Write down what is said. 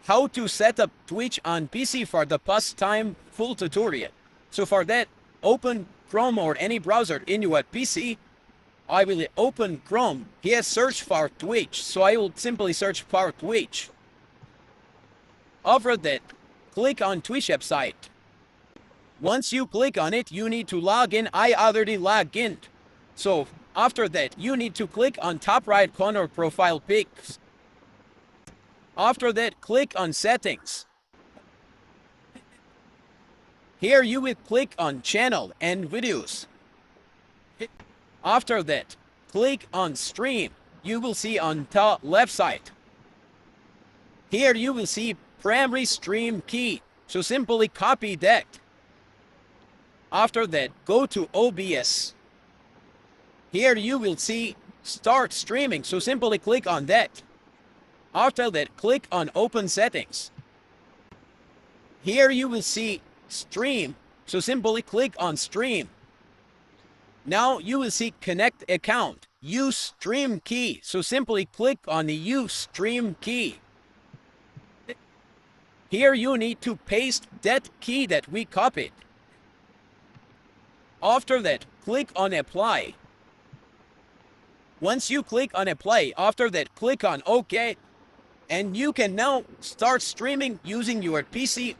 how to set up Twitch on PC for the first time full tutorial. So for that, open Chrome or any browser in your PC. I will open Chrome. Here search for Twitch. So I will simply search for Twitch. After that, click on Twitch website. Once you click on it, you need to log in. I already logged in. So after that, you need to click on top right corner profile pics. After that, click on settings. Here you will click on channel and videos. After that, click on stream. You will see on top left side. Here you will see primary stream key. So simply copy that. After that, go to OBS. Here you will see start streaming. So simply click on that. After that, click on open settings. Here you will see stream. So simply click on stream. Now you will see connect account. Use stream key. So simply click on the use stream key. Here you need to paste that key that we copied. After that, click on apply. Once you click on apply, after that, click on OK. And you can now start streaming using your PC